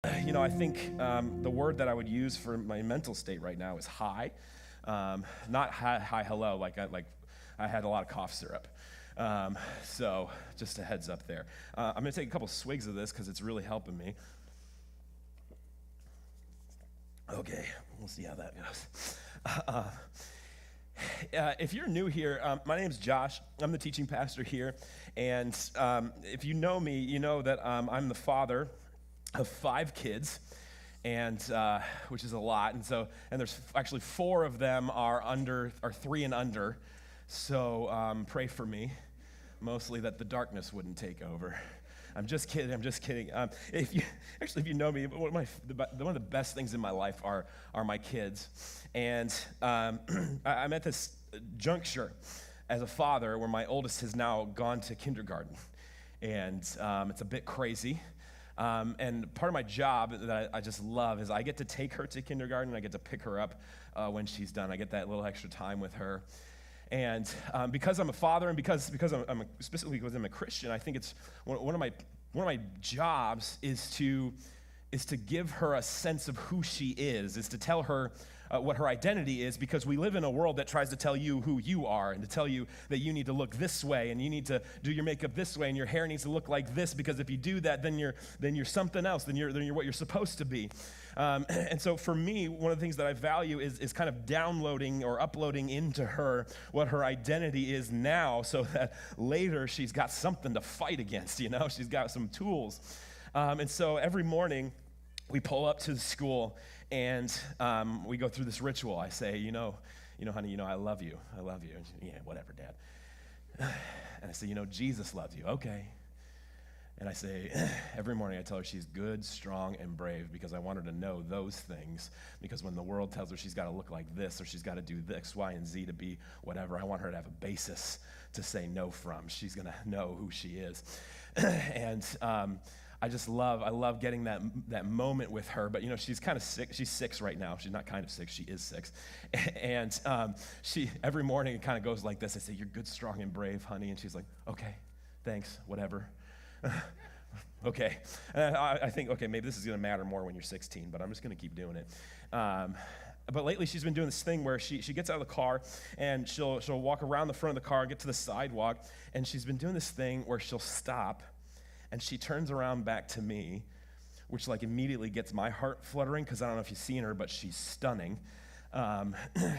I think the word that I would use for my mental state right now is high, not hi hello. I had a lot of cough syrup, so just a heads up there. I'm gonna take a couple swigs of this because it's really helping me. Okay, we'll see how that goes. If you're new here, my name's Josh. I'm the teaching pastor here, and if you know me, you know that I'm the father of 5 kids, and which is a lot. And there's actually 4 of them are 3 and under. So pray for me, mostly that the darkness wouldn't take over. I'm just kidding. If you know me, one of the best things in my life are my kids, and I'm at this juncture as a father where my oldest has now gone to kindergarten, and it's a bit crazy. And part of my job that I just love is I get to take her to kindergarten, and I get to pick her up when she's done. I get that little extra time with her. And because I'm a father, and because specifically because I'm a Christian, I think it's one of my jobs is to give her a sense of who she is to tell her what her identity is, because we live in a world that tries to tell you who you are, and to tell you that you need to look this way, and you need to do your makeup this way, and your hair needs to look like this, because if you do that, then you're something else, then you're what you're supposed to be. And so for me, one of the things that I value is kind of downloading or uploading into her what her identity is now, so that later she's got something to fight against, she's got some tools. And so every morning we pull up to the school, and we go through this ritual. I say, honey, I love you. I love you. And she, yeah, whatever, Dad. And I say, Jesus loves you. Okay. And I say, every morning I tell her she's good, strong, and brave, because I want her to know those things. Because when the world tells her she's got to look like this, or she's got to do X, Y, and Z to be whatever, I want her to have a basis to say no from. She's going to know who she is. And I love getting that moment with her. But she's kind of sick. She's 6 right now. She's not kind of 6. She is 6. And she every morning it kind of goes like this. I say, "You're good, strong, and brave, honey." And she's like, "Okay, thanks, whatever." Okay. I think, okay, maybe this is going to matter more when you're 16, but I'm just going to keep doing it. But lately she's been doing this thing where she gets out of the car, and she'll walk around the front of the car, get to the sidewalk, and she's been doing this thing where she'll stop, and she turns around back to me, which immediately gets my heart fluttering, because I don't know if you've seen her, but she's stunning.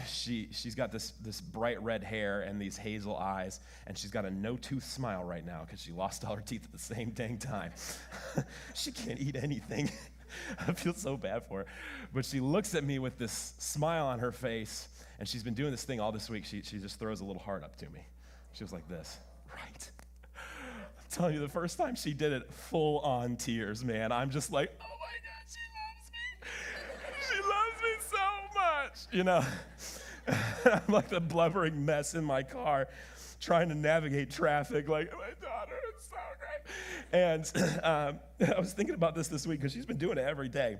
She's got this bright red hair and these hazel eyes, and she's got a no-tooth smile right now because she lost all her teeth at the same dang time. She can't eat anything. I feel so bad for her. But she looks at me with this smile on her face, and she's been doing this thing all this week. She just throws a little heart up to me. She was like this, right? I'm telling you, the first time she did it, full on tears, man. I'm just like, oh my God, she loves me so much, I'm like the blubbering mess in my car trying to navigate traffic, like, my daughter is so great. And I was thinking about this week, because she's been doing it every day.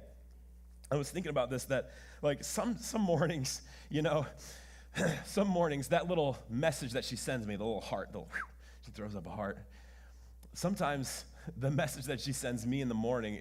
I was thinking about this, that some mornings, some mornings, that little message that she sends me, the little heart, she throws up a heart. Sometimes the message that she sends me in the morning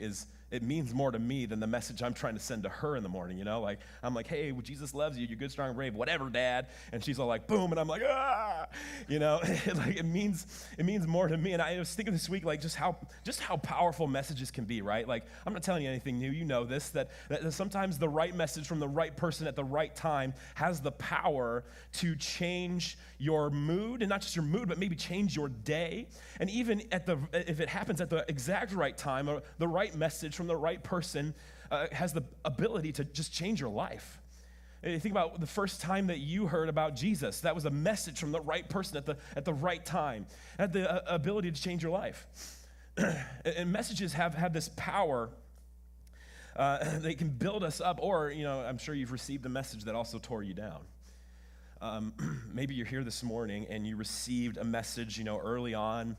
it means more to me than the message I'm trying to send to her in the morning, I'm like, hey, well, Jesus loves you, you're good, strong, brave, whatever, Dad. And she's all like, boom, and I'm like, ah, it means more to me. And I was thinking this week, just how powerful messages can be, right? I'm not telling you anything new, you know this, that sometimes the right message from the right person at the right time has the power to change your mood, and not just your mood, but maybe change your day. And even if it happens at the exact right time, or the right message from the right person has the ability to just change your life. You think about the first time that you heard about Jesus. That was a message from the right person at the right time. It had the ability to change your life. And messages have this power. They can build us up, or I'm sure you've received a message that also tore you down. Maybe you're here this morning and you received a message, early on,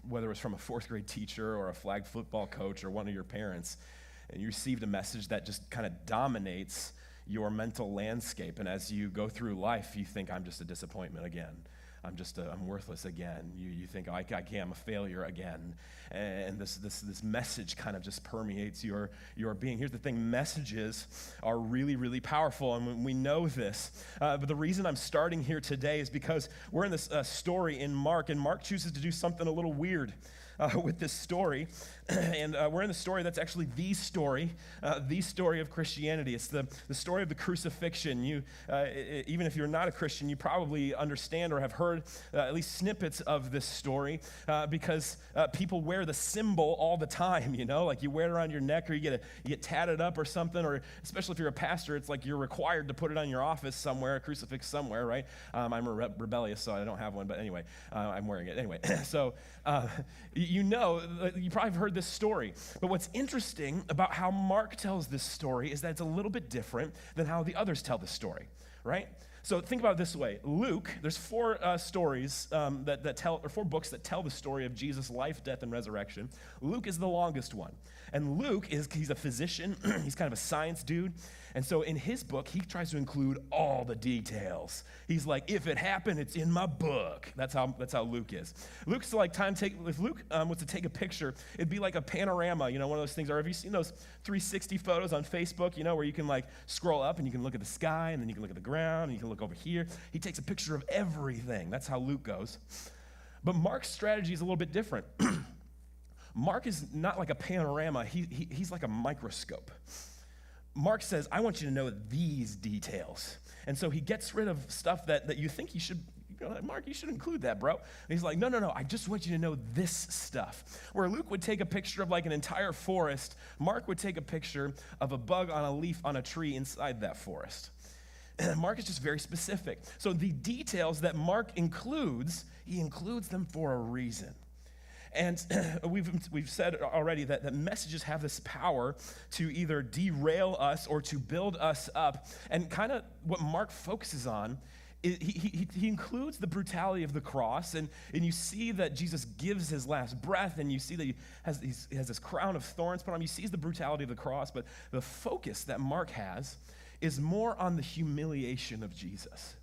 whether it was from a 4th grade teacher or a flag football coach or one of your parents, and you received a message that just kind of dominates your mental landscape. And as you go through life, you think, I'm just a disappointment again. I'm worthless again. You think, oh, I can't, I'm a failure again. And this message kind of just permeates your being. Here's the thing, messages are really, really powerful, and we know this. But the reason I'm starting here today is because we're in this story in Mark, and Mark chooses to do something a little weird with this story. And we're in the story that's actually the story of Christianity. It's the story of the crucifixion. Even if you're not a Christian, you probably understand or have heard at least snippets of this story because people wear the symbol all the time, like you wear it around your neck or you get tatted up or something, or especially if you're a pastor, it's like you're required to put it on your office somewhere, a crucifix somewhere, right? I'm rebellious, so I don't have one, but anyway, I'm wearing it. Anyway, so you probably have heard this story. But what's interesting about how Mark tells this story is that it's a little bit different than how the others tell the story, right? So think about it this way. Luke, there's four stories that tell, or four books that tell the story of Jesus' life, death, and resurrection. Luke is the longest one. And Luke, he's a physician. He's kind of a science dude. And so in his book, he tries to include all the details. He's like, if it happened, it's in my book. That's how Luke is. Luke's like if Luke was to take a picture, it'd be like a panorama, one of those things. Or have you seen those 360 photos on Facebook, where you can like scroll up and you can look at the sky and then you can look at the ground and you can look over here. He takes a picture of everything. That's how Luke goes. But Mark's strategy is a little bit different. Mark is not like a panorama. He's like a microscope. Mark says, I want you to know these details. And so he gets rid of stuff that you think you should, Mark, you should include that, bro. And he's like, no, I just want you to know this stuff. Where Luke would take a picture of like an entire forest, Mark would take a picture of a bug on a leaf on a tree inside that forest. Mark is just very specific. So the details that Mark includes, he includes them for a reason. And we've said already that messages have this power to either derail us or to build us up. And kind of what Mark focuses on, he includes the brutality of the cross. And you see that Jesus gives his last breath, and you see that he has this crown of thorns put on him. You see the brutality of the cross, but the focus that Mark has is more on the humiliation of Jesus.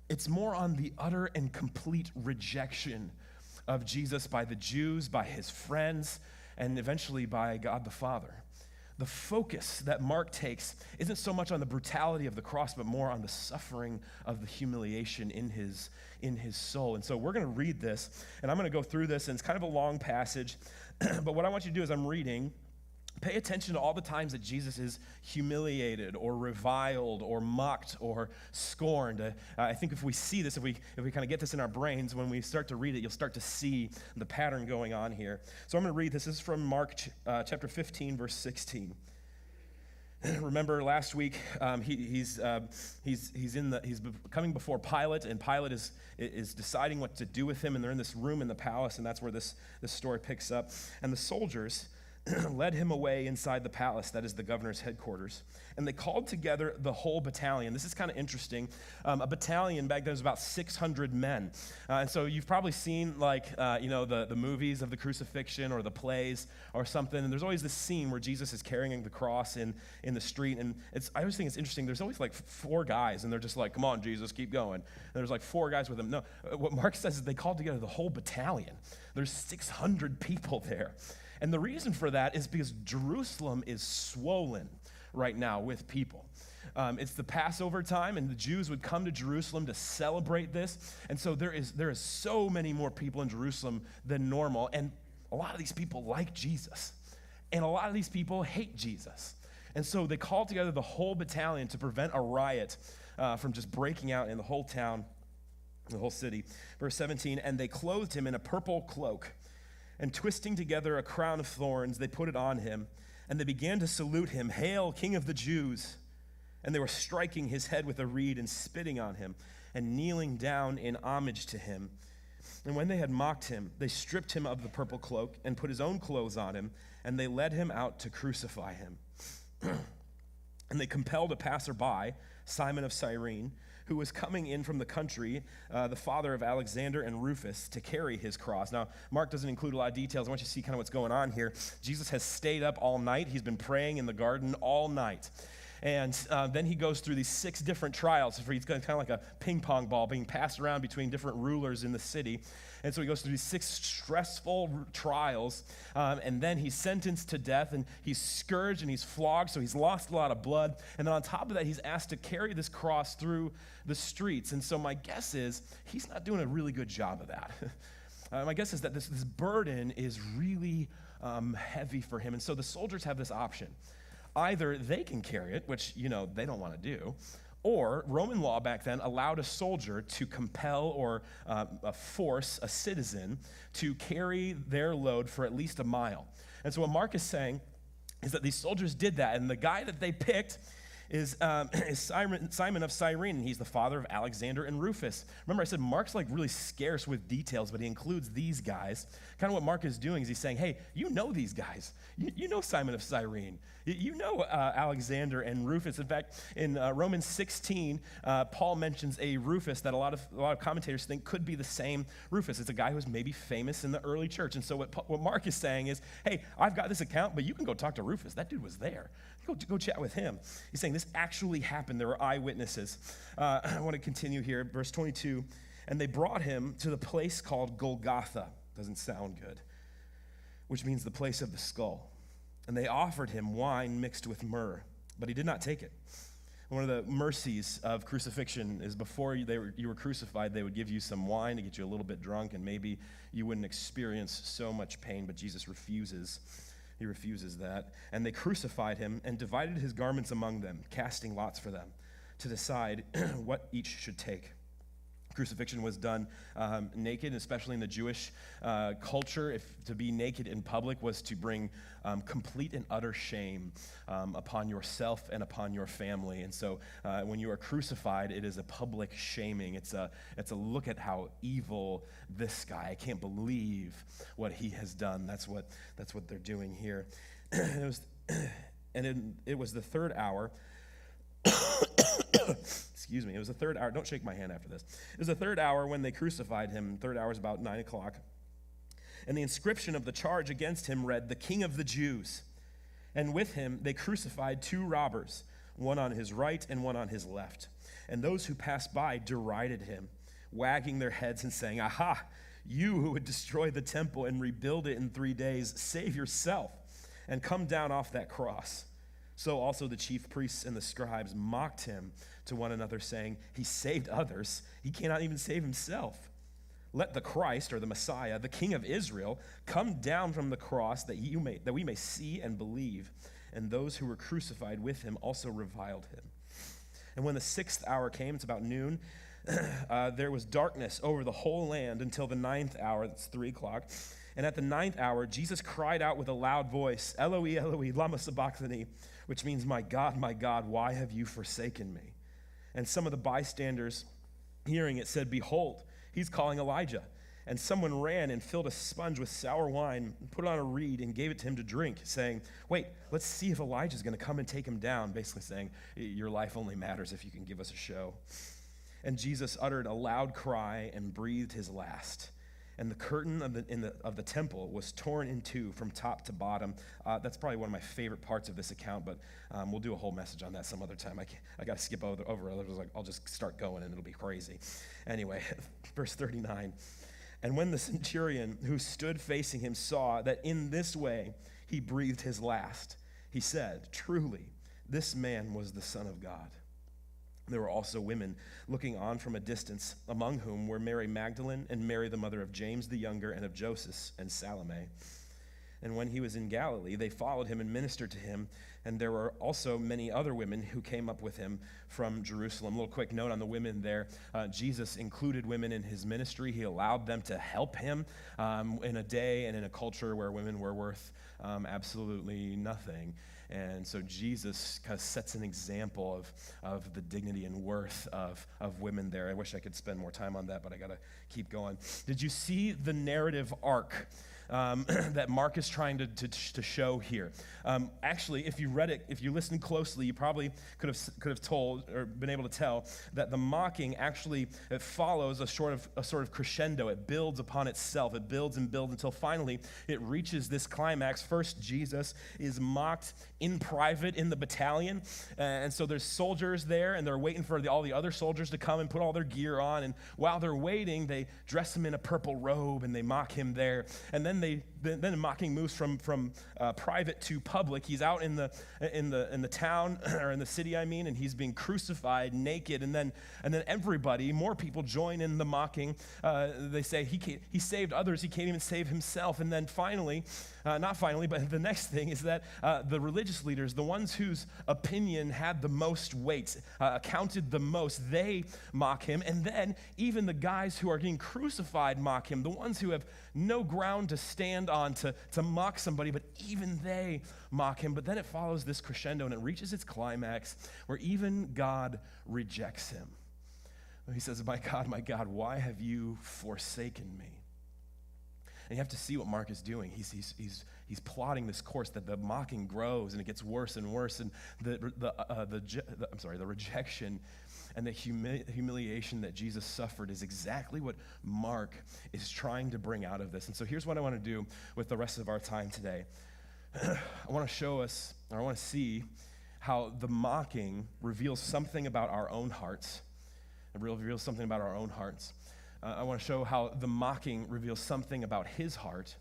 It's more on the utter and complete rejection of Jesus by the Jews, by his friends, and eventually by God the Father. The focus that Mark takes isn't so much on the brutality of the cross, but more on the suffering of the humiliation in his soul. And so we're going to read this, and I'm going to go through this, and it's kind of a long passage, but what I want you to do is I'm reading. Pay attention to all the times that Jesus is humiliated or reviled or mocked or scorned. I think if we see this, if we kind of get this in our brains, when we start to read it, you'll start to see the pattern going on here. So I'm going to read this. This is from Mark chapter 15, verse 16. Remember last week, he's coming before Pilate, and Pilate is deciding what to do with him, and they're in this room in the palace, and that's where this story picks up. And the soldiers led him away inside the palace, that is the governor's headquarters, and they called together the whole battalion. This is kind of interesting. A battalion back then was about 600 men. And so you've probably seen the movies of the crucifixion or the plays or something, and there's always this scene where Jesus is carrying the cross in the street, and I always think it's interesting. There's always like four guys, and they're just like, come on, Jesus, keep going. And there's like four guys with him. No, what Mark says is they called together the whole battalion. There's 600 people there. And the reason for that is because Jerusalem is swollen right now with people. It's the Passover time, and the Jews would come to Jerusalem to celebrate this. And so there is so many more people in Jerusalem than normal. And a lot of these people like Jesus. And a lot of these people hate Jesus. And so they called together the whole battalion to prevent a riot from just breaking out in the whole town, the whole city. Verse 17, and they clothed him in a purple cloak, and twisting together a crown of thorns, they put it on him, and they began to salute him, "Hail, King of the Jews!" And they were striking his head with a reed and spitting on him and kneeling down in homage to him. And when they had mocked him, they stripped him of the purple cloak and put his own clothes on him, and they led him out to crucify him. And they compelled a passerby, Simon of Cyrene, who was coming in from the country, the father of Alexander and Rufus, to carry his cross. Now, Mark doesn't include a lot of details. I want you to see kind of what's going on here. Jesus has stayed up all night. He's been praying in the garden all night. And then he goes through these 6 different trials. He's kind of like a ping pong ball being passed around between different rulers in the city. And so he goes through these 6 stressful trials, and then he's sentenced to death, and he's scourged and he's flogged, so he's lost a lot of blood. And then on top of that, he's asked to carry this cross through the streets. And so my guess is he's not doing a really good job of that. My guess is that this burden is really heavy for him. And so the soldiers have this option. Either they can carry it, which, they don't want to do, or Roman law back then allowed a soldier to compel or force a citizen to carry their load for at least a mile. And so what Mark is saying is that these soldiers did that, and the guy that they picked is Simon of Cyrene, and he's the father of Alexander and Rufus. Remember, I said Mark's like really scarce with details, but he includes these guys. Kind of what Mark is doing is he's saying, hey, you know these guys. You know Simon of Cyrene. You know Alexander and Rufus. In fact, in Romans 16, Paul mentions a Rufus that a lot of commentators think could be the same Rufus. It's a guy who was maybe famous in the early church. And so what Mark is saying is, hey, I've got this account, but you can go talk to Rufus. That dude was there. Go chat with him. He's saying this actually happened. There were eyewitnesses. I want to continue here. Verse 22, and they brought him to the place called Golgotha. Doesn't sound good. Which means the place of the skull. And they offered him wine mixed with myrrh, but he did not take it. One of the mercies of crucifixion is before you were crucified, they would give you some wine to get you a little bit drunk, and maybe you wouldn't experience so much pain, but Jesus refuses. He refuses that. And they crucified him and divided his garments among them, casting lots for them to decide what each should take. Crucifixion was done naked, especially in the Jewish culture. To be naked in public was to bring complete and utter shame upon yourself and upon your family. And so when you are crucified, it is a public shaming. It's a look at how evil this guy. I can't believe what he has done. That's what they're doing here. It was the 3rd hour. Excuse me, it was the 3rd hour. Don't shake my hand after this. It was the 3rd hour when they crucified him. 3rd hour is about 9 o'clock. And the inscription of the charge against him read, "The King of the Jews." And with him they crucified 2 robbers, one on his right and one on his left. And those who passed by derided him, wagging their heads and saying, "Aha, you who would destroy the temple and rebuild it in 3 days, save yourself and come down off that cross." So also the chief priests and the scribes mocked him to one another, saying, "He saved others. He cannot even save himself. Let the Christ," or the Messiah, "the King of Israel, come down from the cross that we may see and believe." And those who were crucified with him also reviled him. And when the 6th hour came, it's about noon, there was darkness over the whole land until the 9th hour, that's 3 o'clock. And at the 9th hour, Jesus cried out with a loud voice, "Eloi, Eloi, lama sabachthani," which means, my God, why have you forsaken me?" And some of the bystanders hearing it said, "Behold, he's calling Elijah." And someone ran and filled a sponge with sour wine, put it on a reed, and gave it to him to drink, saying, "Wait, let's see if Elijah's going to come and take him down," basically saying, your life only matters if you can give us a show. And Jesus uttered a loud cry and breathed his last. And the curtain of the temple was torn in 2 from top to bottom. That's probably one of my favorite parts of this account, but we'll do a whole message on that some other time. I got to skip over it. I'll just start going and it'll be crazy. Anyway, verse 39. And when the centurion who stood facing him saw that in this way he breathed his last, he said, "Truly, this man was the Son of God." There were also women looking on from a distance, among whom were Mary Magdalene and Mary, the mother of James the younger, and of Joseph and Salome. And when he was in Galilee, they followed him and ministered to him. And there were also many other women who came up with him from Jerusalem. A little quick note on the women there. Jesus included women in his ministry. He allowed them to help him in a day and in a culture where women were worth absolutely nothing. And so Jesus kind of sets an example of the dignity and worth of women there. I wish I could spend more time on that, but I got to keep going. Did you see the narrative arc that Mark is trying to show here. Actually, if you read it, if you listened closely, you probably could have told or been able to tell that the mocking actually it follows a sort of crescendo. It builds upon itself. It builds and builds until finally it reaches this climax. First, Jesus is mocked in private in the battalion, and so there's soldiers there, and they're waiting for all the other soldiers to come and put all their gear on. And while they're waiting, they dress him in a purple robe and they mock him there. And then the mocking moves from private to public. He's out in the town or in the city, and he's being crucified naked. And then everybody, more people join in the mocking. They say he saved others. He can't even save himself. And then finally, not finally, but the next thing is that the religious leaders, the ones whose opinion had the most weight, counted the most, they mock him. And then even the guys who are getting crucified mock him, the ones who have no ground to stand on to mock somebody, but even they mock him. But then it follows this crescendo and it reaches its climax where even God rejects him. He says, my God, why have you forsaken me? And you have to see what Mark is doing. He's plotting this course that the mocking grows and it gets worse and worse, and the rejection and the humiliation that Jesus suffered is exactly what Mark is trying to bring out of this. And so here's what I want to do with the rest of our time today. I want to show us, or I want to see how the mocking reveals something about our own hearts. It reveals something about our own hearts. I want to show how the mocking reveals something about his heart,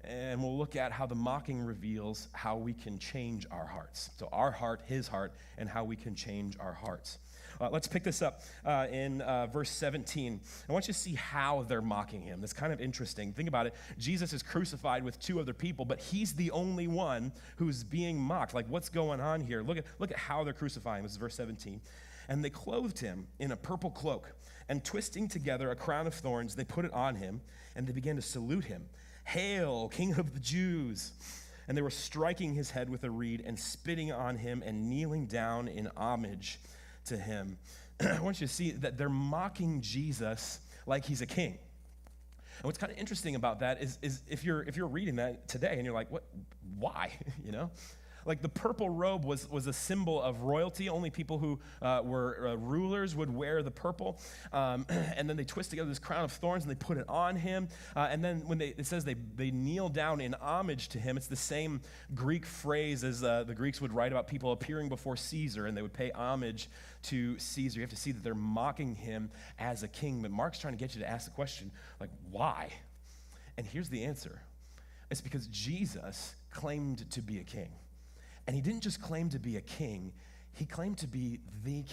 and we'll look at how the mocking reveals how we can change our hearts. So our heart, his heart, and how we can change our hearts. Let's pick this up in verse 17. I want you to see how they're mocking him. That's kind of interesting. Think about it. Jesus is crucified with two other people, but he's the only one who's being mocked. Like, what's going on here? Look at how they're crucifying. This is verse 17. And they clothed him in a purple cloak, and twisting together a crown of thorns, they put it on him, and they began to salute him. Hail, King of the Jews! And they were striking his head with a reed and spitting on him and kneeling down in homage to him. I want you to see that they're mocking Jesus like he's a king. And what's kind of interesting about that is if you're reading that today and you're like, what? Why? Like the purple robe was a symbol of royalty. Only people who were rulers would wear the purple. And then they twist together this crown of thorns and they put it on him. And then when it says they kneel down in homage to him, it's the same Greek phrase as the Greeks would write about people appearing before Caesar, and they would pay homage to Caesar. You have to see that they're mocking him as a king. But Mark's trying to get you to ask the question, like, why? And here's the answer. It's because Jesus claimed to be a king. And he didn't just claim to be a king, he claimed to be the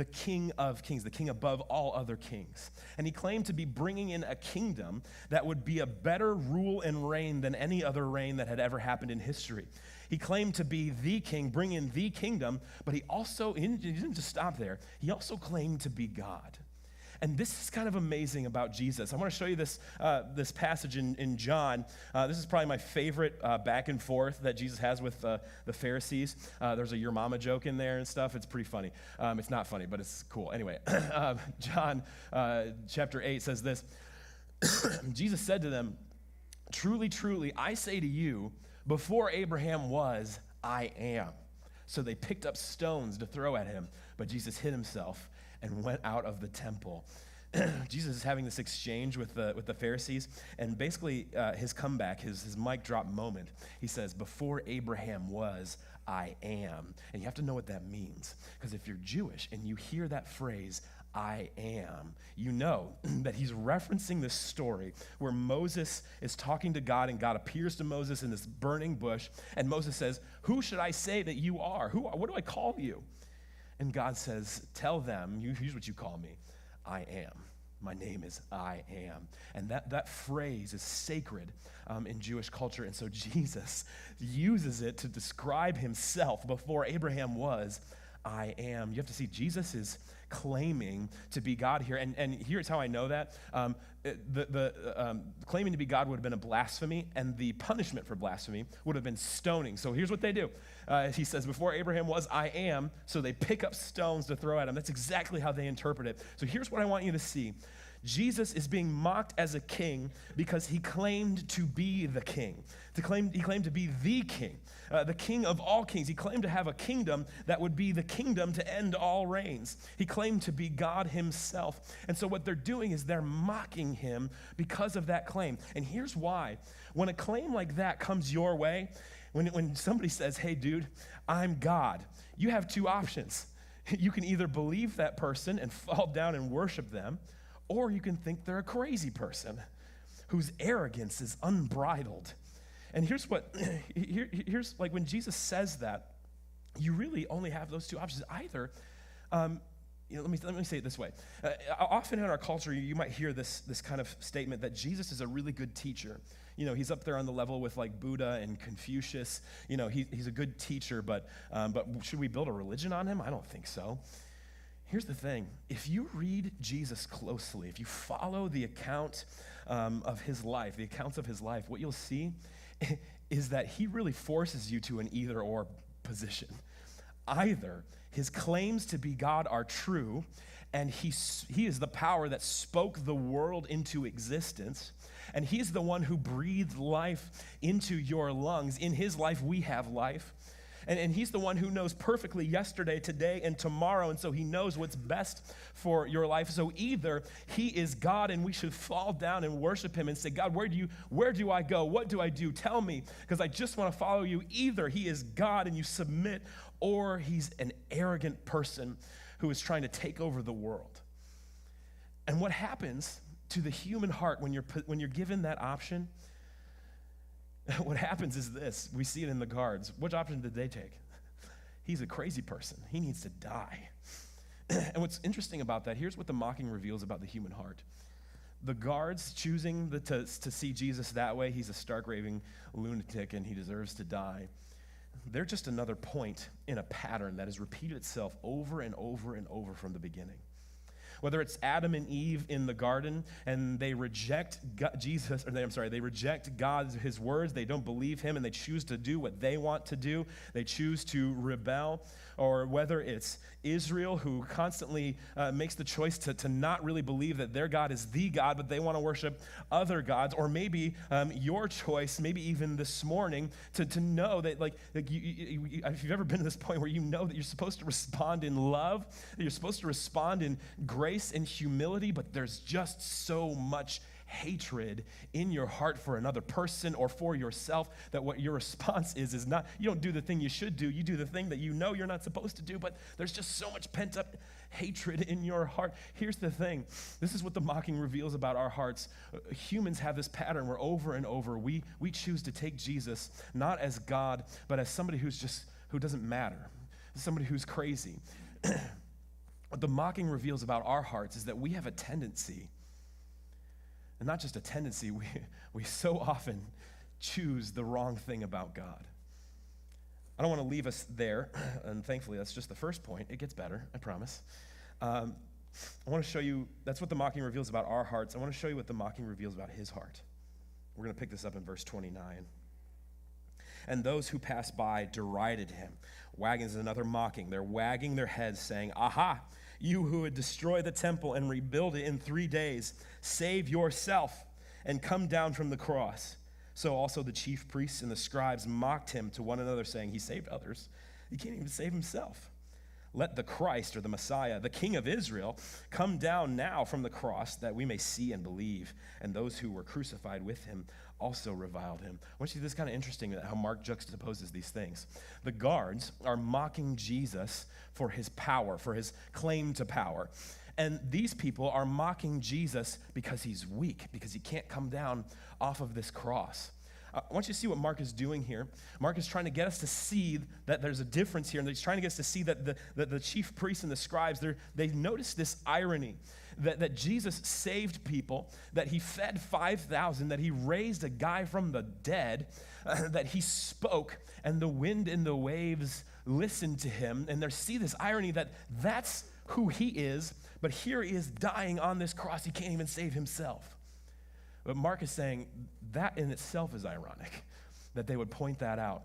king of kings, the king above all other kings. And he claimed to be bringing in a kingdom that would be a better rule and reign than any other reign that had ever happened in history. He claimed to be the king, bring in the kingdom, but he didn't just stop there. He also claimed to be God. And this is kind of amazing about Jesus. I want to show you this passage in John. This is probably my favorite back and forth that Jesus has with the Pharisees. There's a your mama joke in there and stuff. It's pretty funny. It's not funny, but it's cool. Anyway, John chapter 8 says this. Jesus said to them, "Truly, truly, I say to you, before Abraham was, I am." So they picked up stones to throw at him, but Jesus hid himself and went out of the temple. Jesus is having this exchange with the Pharisees, and basically his comeback, his mic drop moment, he says, before Abraham was, I am. And you have to know what that means, because if you're Jewish and you hear that phrase, I am, you know that he's referencing this story where Moses is talking to God, and God appears to Moses in this burning bush, and Moses says, who should I say that you are? What do I call you? And God says, tell them, here's what you call me, I am. My name is I am. And that phrase is sacred in Jewish culture. And so Jesus uses it to describe himself before Abraham was, I am. You have to see, Jesus is claiming to be God here. And here's how I know that. Claiming to be God would have been a blasphemy, and the punishment for blasphemy would have been stoning. So here's what they do. He says, before Abraham was, I am. So they pick up stones to throw at him. That's exactly how they interpret it. So here's what I want you to see. Jesus is being mocked as a king because he claimed to be the king. He claimed to be the king of all kings. He claimed to have a kingdom that would be the kingdom to end all reigns. He claimed to be God himself. And so what they're doing is they're mocking him because of that claim. And here's why. When a claim like that comes your way, when somebody says, hey, dude, I'm God, you have two options. You can either believe that person and fall down and worship them, or you can think they're a crazy person whose arrogance is unbridled. And here's like when Jesus says that, you really only have those two options. Either, let me say it this way. Often in our culture, you might hear this kind of statement that Jesus is a really good teacher. He's up there on the level with like Buddha and Confucius. He's a good teacher, but should we build a religion on him? I don't think so. Here's the thing. If you read Jesus closely, if you follow the account of his life, the accounts of his life, what you'll see is that he really forces you to an either-or position. Either his claims to be God are true, and he is the power that spoke the world into existence, and he's the one who breathed life into your lungs. In his life, we have life. And he's the one who knows perfectly yesterday, today, and tomorrow, and so he knows what's best for your life. So either he is God and we should fall down and worship him and say, God, where do I go? What do I do? Tell me, because I just want to follow you. Either he is God and you submit, or he's an arrogant person who is trying to take over the world. And what happens to the human heart when you're given that option? What happens is this. We see it in the guards. Which option did they take? He's a crazy person. He needs to die. And what's interesting about that, here's what the mocking reveals about the human heart. The guards choosing to see Jesus that way, he's a stark raving lunatic and he deserves to die. They're just another point in a pattern that has repeated itself over and over and over from the beginning. Whether it's Adam and Eve in the garden and they reject they reject God, his words, they don't believe him and they choose to do what they want to do, they choose to rebel, or whether it's Israel who constantly makes the choice to not really believe that their God is the God, but they want to worship other gods, or maybe your choice, maybe even this morning, to know that if you've ever been to this point where you know that you're supposed to respond in love, that you're supposed to respond in grace and humility, but there's just so much hatred in your heart for another person or for yourself that what your response is not, you don't do the thing you should do, you do the thing that you know you're not supposed to do, but there's just so much pent up hatred in your heart. Here's the thing. This is what the mocking reveals about our hearts. Humans have this pattern where over and over we choose to take Jesus not as God, but as somebody who doesn't matter, somebody who's crazy. What the mocking reveals about our hearts is that we have a tendency, and not just a tendency, we so often choose the wrong thing about God. I don't want to leave us there, and thankfully that's just the first point. It gets better, I promise. I want to show you, that's what the mocking reveals about our hearts. I want to show you what the mocking reveals about his heart. We're going to pick this up in verse 29. And those who passed by derided him. Wagging is another mocking. They're wagging their heads, saying, aha, you who would destroy the temple and rebuild it in 3 days, save yourself and come down from the cross. So also the chief priests and the scribes mocked him to one another, saying, he saved others. He can't even save himself. Let the Christ, or the Messiah, the King of Israel, come down now from the cross that we may see and believe. And those who were crucified with him also reviled him. I want you to see this kind of interesting, how Mark juxtaposes these things. The guards are mocking Jesus for his power, for his claim to power. And these people are mocking Jesus because he's weak, because he can't come down off of this cross. I want you to see what Mark is doing here. Mark is trying to get us to see that there's a difference here, and he's trying to get us to see that the chief priests and the scribes, they notice this irony, that Jesus saved people, that he fed 5,000, that he raised a guy from the dead, that he spoke, and the wind and the waves listened to him, and they see this irony that that's who he is, but here he is dying on this cross. He can't even save himself. But Mark is saying that in itself is ironic, that they would point that out.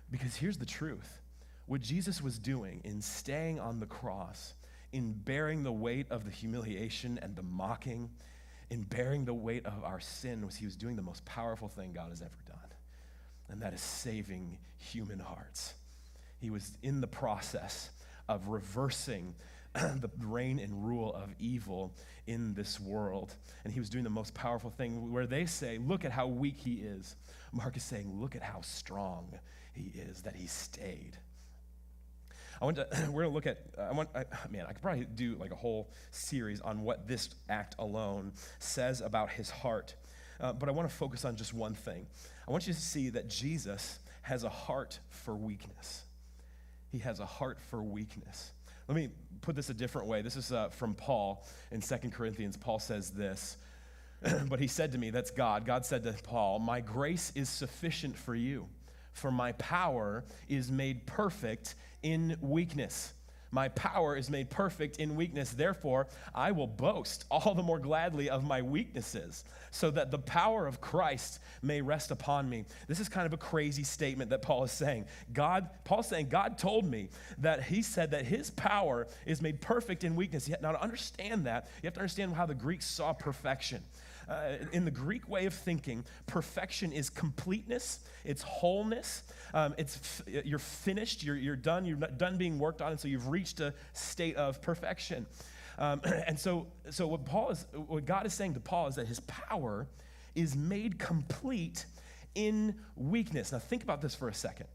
Because here's the truth. What Jesus was doing in staying on the cross, in bearing the weight of the humiliation and the mocking, in bearing the weight of our sin was he was doing the most powerful thing God has ever done, and that is saving human hearts. He was in the process of reversing the reign and rule of evil in this world. And he was doing the most powerful thing where they say, look at how weak he is. Mark is saying, look at how strong he is, that he stayed. We're going to look at, I could probably do like a whole series on what this act alone says about his heart. But I want to focus on just one thing. I want you to see that Jesus has a heart for weakness. He has a heart for weakness. Let me put this a different way. This is from Paul in 2 Corinthians. Paul says this, but he said to me, that's God. God said to Paul, my grace is sufficient for you, for my power is made perfect in weakness. My power is made perfect in weakness. Therefore, I will boast all the more gladly of my weaknesses, so that the power of Christ may rest upon me. This is kind of a crazy statement that Paul is saying. Paul's saying, God told me that he said that his power is made perfect in weakness. Now, to understand that, you have to understand how the Greeks saw perfection. In the Greek way of thinking, perfection is completeness, it's wholeness, you're finished, you're done being worked on, and so you've reached a state of perfection. And so what God is saying to Paul is that his power is made complete in weakness. Now think about this for a second.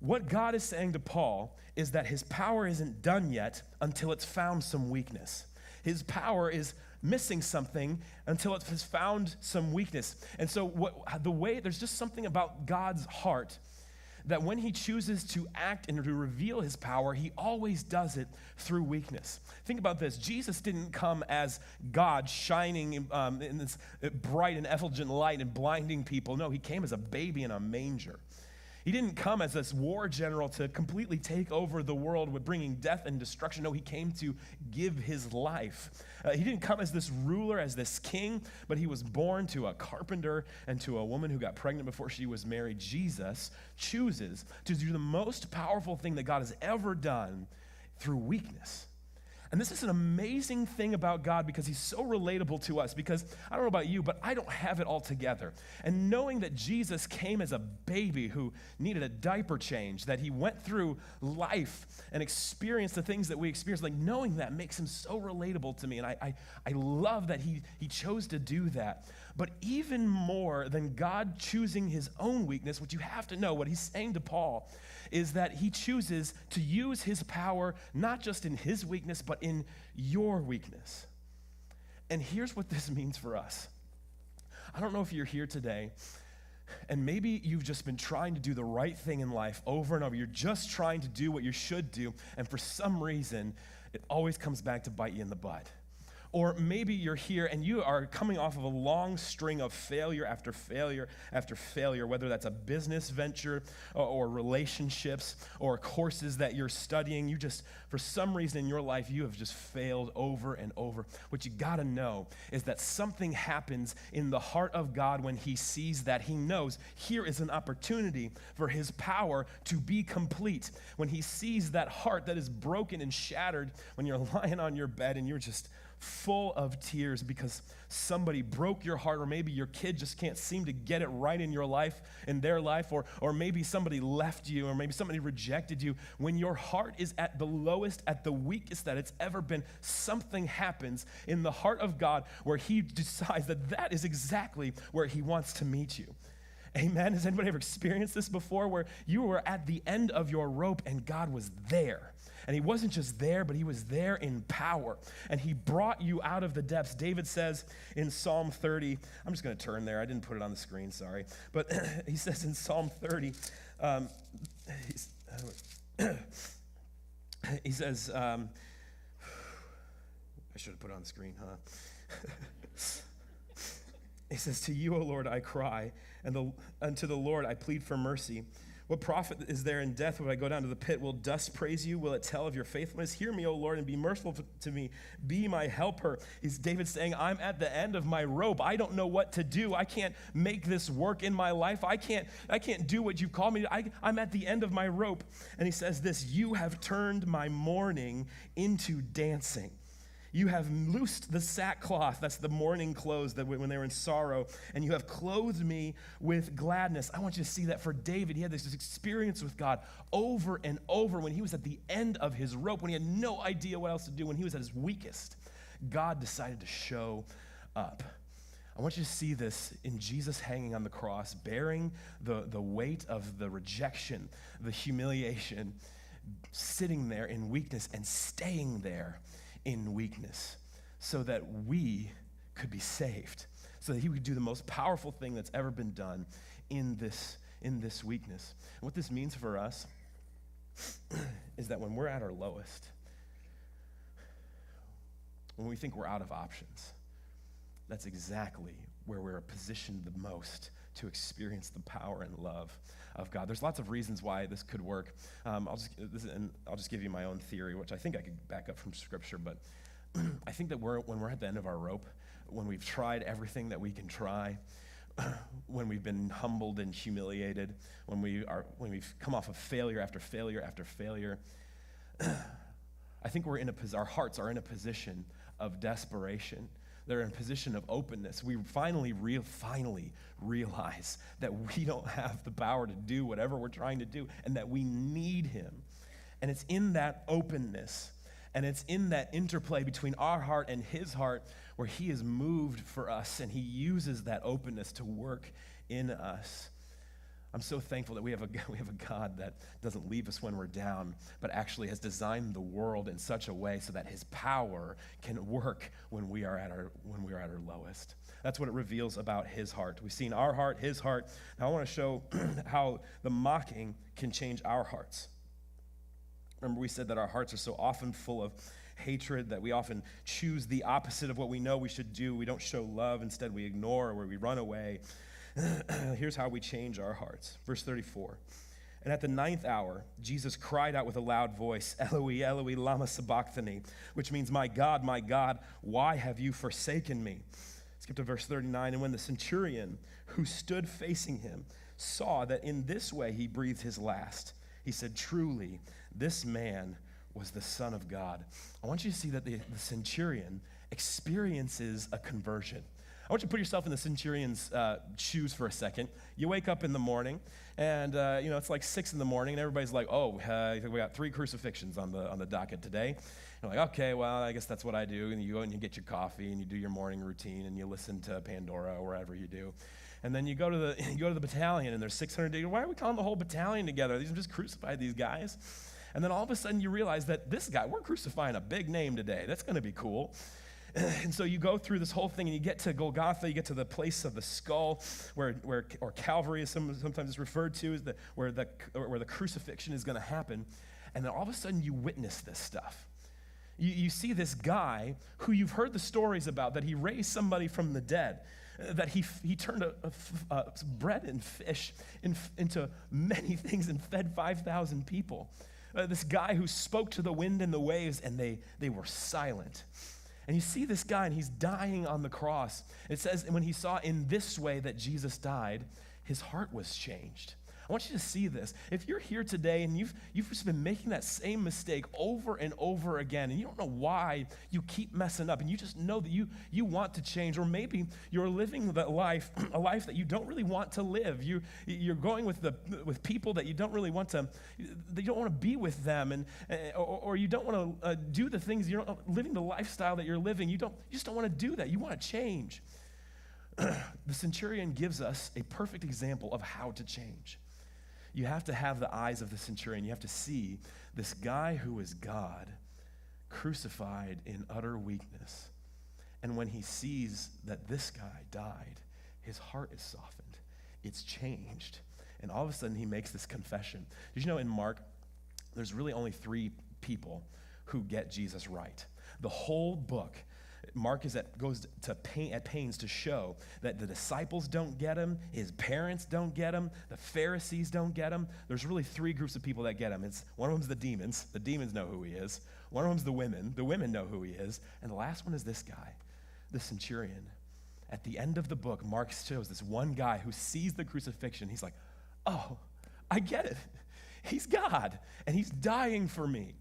What God is saying to Paul is that his power isn't done yet until it's found some weakness. His power is missing something until it has found some weakness. And so there's just something about God's heart that when he chooses to act and to reveal his power, he always does it through weakness. Think about this. Jesus didn't come as God shining in this bright and effulgent light and blinding people. No, he came as a baby in a manger. He didn't come as this war general to completely take over the world with bringing death and destruction. No, he came to give his life. He didn't come as this ruler, as this king, but he was born to a carpenter and to a woman who got pregnant before she was married. Jesus chooses to do the most powerful thing that God has ever done through weakness. And this is an amazing thing about God because he's so relatable to us, because I don't know about you, but I don't have it all together. And knowing that Jesus came as a baby who needed a diaper change, that he went through life and experienced the things that we experience, like knowing that makes him so relatable to me. And I love that he chose to do that. But even more than God choosing his own weakness, what you have to know, what he's saying to Paul, is that he chooses to use his power not just in his weakness, but in your weakness. And here's what this means for us. I don't know if you're here today, and maybe you've just been trying to do the right thing in life over and over. You're just trying to do what you should do, and for some reason, it always comes back to bite you in the butt. Or maybe you're here and you are coming off of a long string of failure after failure after failure, whether that's a business venture or relationships or courses that you're studying. You just, for some reason in your life, you have just failed over and over. What you gotta know is that something happens in the heart of God when he sees that. He knows here is an opportunity for his power to be complete. When he sees that heart that is broken and shattered, when you're lying on your bed and you're just full of tears because somebody broke your heart, or maybe your kid just can't seem to get it right in your life, in their life, or maybe somebody left you, or maybe somebody rejected you. When your heart is at the lowest, at the weakest that it's ever been, something happens in the heart of God where he decides that that is exactly where he wants to meet you. Amen? Has anybody ever experienced this before, where you were at the end of your rope and God was there? And he wasn't just there, but he was there in power. And he brought you out of the depths. David says in Psalm 30, I'm just going to turn there. I didn't put it on the screen, sorry. But he says in Psalm 30, he says, I should have put it on the screen, huh? He says, to you, O Lord, I cry, and unto the Lord I plead for mercy. What profit is there in death when I go down to the pit? Will dust praise you? Will it tell of your faithfulness? Hear me, O Lord, and be merciful to me. Be my helper. David saying, I'm at the end of my rope. I don't know what to do. I can't make this work in my life. I can't do what you've called me to. I'm at the end of my rope. And he says this, you have turned my mourning into dancing. You have loosed the sackcloth, that's the mourning clothes that when they were in sorrow, and you have clothed me with gladness. I want you to see that for David. He had this experience with God over and over when he was at the end of his rope, when he had no idea what else to do, when he was at his weakest. God decided to show up. I want you to see this in Jesus hanging on the cross, bearing the weight of the rejection, the humiliation, sitting there in weakness and staying there in weakness so that we could be saved, so that he would do the most powerful thing that's ever been done in this weakness. And what this means for us is that when we're at our lowest, when we think we're out of options, that's exactly where we're positioned the most to experience the power and love of God. There's lots of reasons why this could work. I'll just give you my own theory, which I think I could back up from Scripture, but I think that when we're at the end of our rope, when we've tried everything that we can try, when we've been humbled and humiliated, when we've come off of failure after failure after failure, I think our hearts are in a position of desperation. They're in a position of openness. We finally realize that we don't have the power to do whatever we're trying to do and that we need him. And it's in that openness and it's in that interplay between our heart and his heart where he is moved for us and he uses that openness to work in us. I'm so thankful that we have a God that doesn't leave us when we're down, but actually has designed the world in such a way so that his power can work when we are at our lowest. That's what it reveals about his heart. We've seen our heart, his heart. Now I want to show how the mocking can change our hearts. Remember, we said that our hearts are so often full of hatred that we often choose the opposite of what we know we should do. We don't show love. Instead, we ignore or we run away. Here's how we change our hearts. Verse 34. And at the 9th hour, Jesus cried out with a loud voice, Eloi, Eloi, lama sabachthani, which means, my God, why have you forsaken me? Skip to verse 39. And when the centurion who stood facing him saw that in this way he breathed his last, he said, truly, this man was the Son of God. I want you to see that the centurion experiences a conversion. I want you to put yourself in the centurion's shoes for a second. You wake up in the morning, and it's like 6 in the morning, and everybody's like, we got 3 crucifixions on the docket today. You're like, okay, well, I guess that's what I do. And you go and you get your coffee, and you do your morning routine, and you listen to Pandora or wherever you do. And then you go to the battalion, and there's 600. Why are we calling the whole battalion together? These just crucified these guys. And then all of a sudden you realize that this guy, we're crucifying a big name today. That's going to be cool. And so you go through this whole thing, and you get to Golgotha, you get to the place of the skull, or Calvary is sometimes it's referred to as where the crucifixion is going to happen. And then all of a sudden you witness this stuff. You see this guy who you've heard the stories about, that he raised somebody from the dead, that he turned bread and fish into many things and fed 5,000 people. This guy who spoke to the wind and the waves, and they were silent. And you see this guy, and he's dying on the cross. It says, when he saw in this way that Jesus died, his heart was changed. I want you to see this. If you're here today and you've just been making that same mistake over and over again, and you don't know why you keep messing up, and you just know that you want to change, or maybe you're living a life that you don't really want to live. You're going with people that you don't really want to. You don't want to be with them, or you don't want to do the things you're living the lifestyle that you're living. You just don't want to do that. You want to change. The centurion gives us a perfect example of how to change. You have to have the eyes of the centurion. You have to see this guy who is God crucified in utter weakness. And when he sees that this guy died, his heart is softened. It's changed. And all of a sudden he makes this confession. Did you know in Mark, there's really only 3 people who get Jesus right? The whole book, Mark goes at pains to show that the disciples don't get him, his parents don't get him, the Pharisees don't get him. There's really 3 groups of people that get him. One of them's the demons. The demons know who he is. One of them's the women. The women know who he is. And the last one is this guy, the centurion. At the end of the book, Mark shows this one guy who sees the crucifixion. He's like, oh, I get it. He's God, and he's dying for me.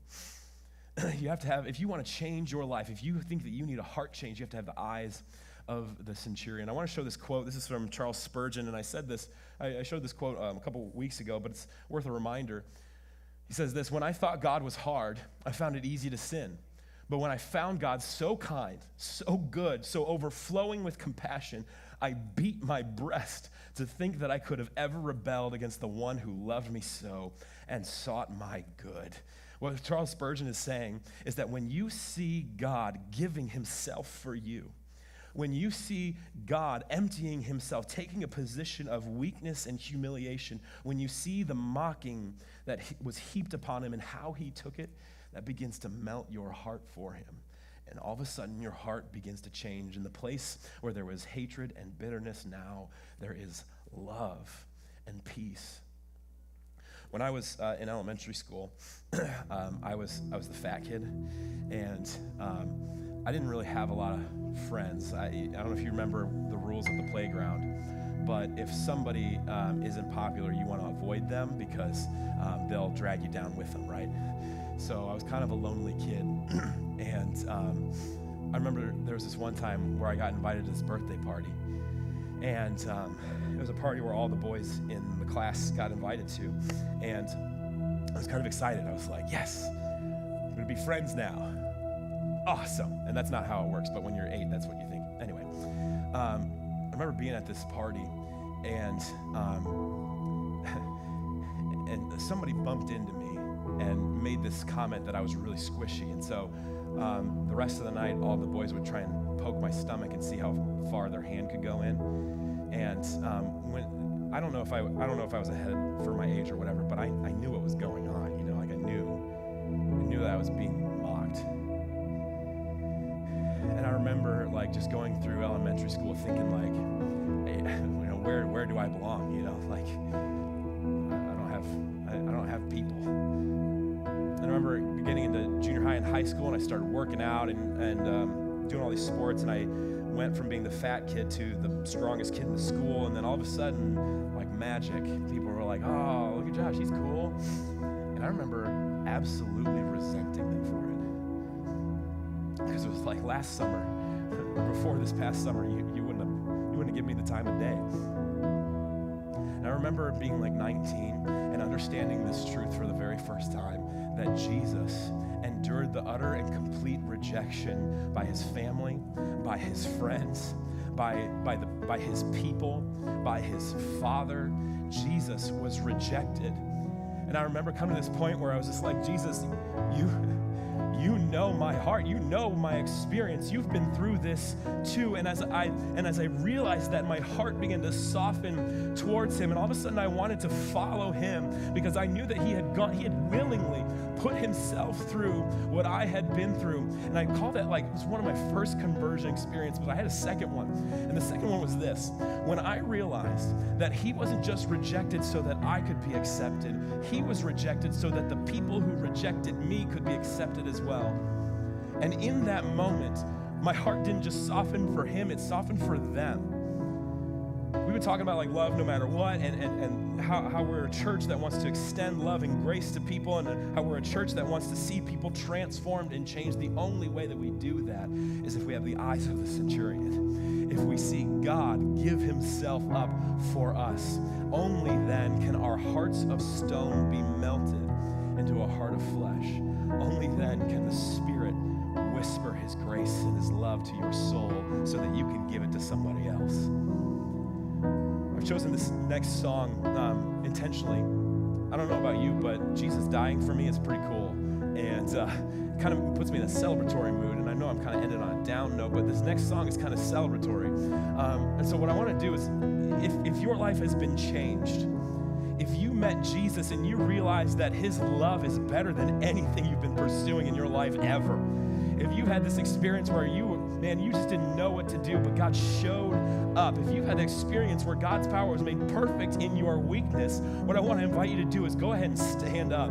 you have to have, if you want to change your life, if you think that you need a heart change, you have to have the eyes of the centurion. I want to show this quote. This is from Charles Spurgeon, and I showed this quote a couple weeks ago, but it's worth a reminder. He says this: when I thought God was hard, I found it easy to sin. But when I found God so kind, so good, so overflowing with compassion, I beat my breast to think that I could have ever rebelled against the one who loved me so and sought my good. What Charles Spurgeon is saying is that when you see God giving himself for you, when you see God emptying himself, taking a position of weakness and humiliation, when you see the mocking that was heaped upon him and how he took it, that begins to melt your heart for him. And all of a sudden, your heart begins to change. In the place where there was hatred and bitterness, now there is love and peace. When I was in elementary school, I was the fat kid, and I didn't really have a lot of friends. I don't know if you remember the rules of the playground, but if somebody isn't popular, you want to avoid them because they'll drag you down with them, right? So I was kind of a lonely kid, and I remember there was this one time where I got invited to this birthday party, and it was a party where all the boys in the class got invited to, and I was kind of excited. I was like, yes, I'm going to be friends now. Awesome. And that's not how it works, but when you're 8, that's what you think. Anyway, I remember being at this party, and and somebody bumped into me and made this comment that I was really squishy. And so the rest of the night, all the boys would try and poke my stomach and see how far their hand could go in. And when I don't know if I was ahead for my age or whatever, but I knew what was going on. You know, like I knew that I was being mocked. And I remember like just going through elementary school thinking like, hey, you know, where do I belong? You know, like I don't have people. And I remember getting into junior high and high school, and I started working out and doing all these sports, and I went from being the fat kid to the strongest kid in the school, and then all of a sudden, like magic, people were like, oh, look at Josh, he's cool. And I remember absolutely resenting them for it. Because it was like last summer, before this past summer, you wouldn't give me the time of day. And I remember being like 19 and understanding this truth for the very first time, that Jesus endured the utter and complete rejection by his family, by his friends, by his people, by his Father. Jesus was rejected. And I remember coming to this point where I was just like, Jesus, you know my heart, you know my experience, you've been through this too. And as I realized that, my heart began to soften towards him, and all of a sudden I wanted to follow him because I knew that he had willingly put himself through what I had been through. And I call that like, it was one of my first conversion experiences, but I had a second one. And the second one was this: when I realized that he wasn't just rejected so that I could be accepted, he was rejected so that the people who rejected me could be accepted as well. And in that moment, my heart didn't just soften for him, it softened for them. We've been talking about like love no matter what, and how we're a church that wants to extend love and grace to people, and how we're a church that wants to see people transformed and changed. The only way that we do that is if we have the eyes of the centurion. If we see God give himself up for us, only then can our hearts of stone be melted into a heart of flesh. Only then can the Spirit whisper his grace and his love to your soul so that you can give it to somebody else. I've chosen this next song intentionally. I don't know about you, but Jesus dying for me is pretty cool, and kind of puts me in a celebratory mood. And I know I'm kind of ending on a down note, but this next song is kind of celebratory. And so what I want to do is, if your life has been changed, if you met Jesus and you realize that his love is better than anything you've been pursuing in your life ever, if you had this experience where you just didn't know what to do, but God showed up, if you've had an experience where God's power was made perfect in your weakness, what I want to invite you to do is go ahead and stand up.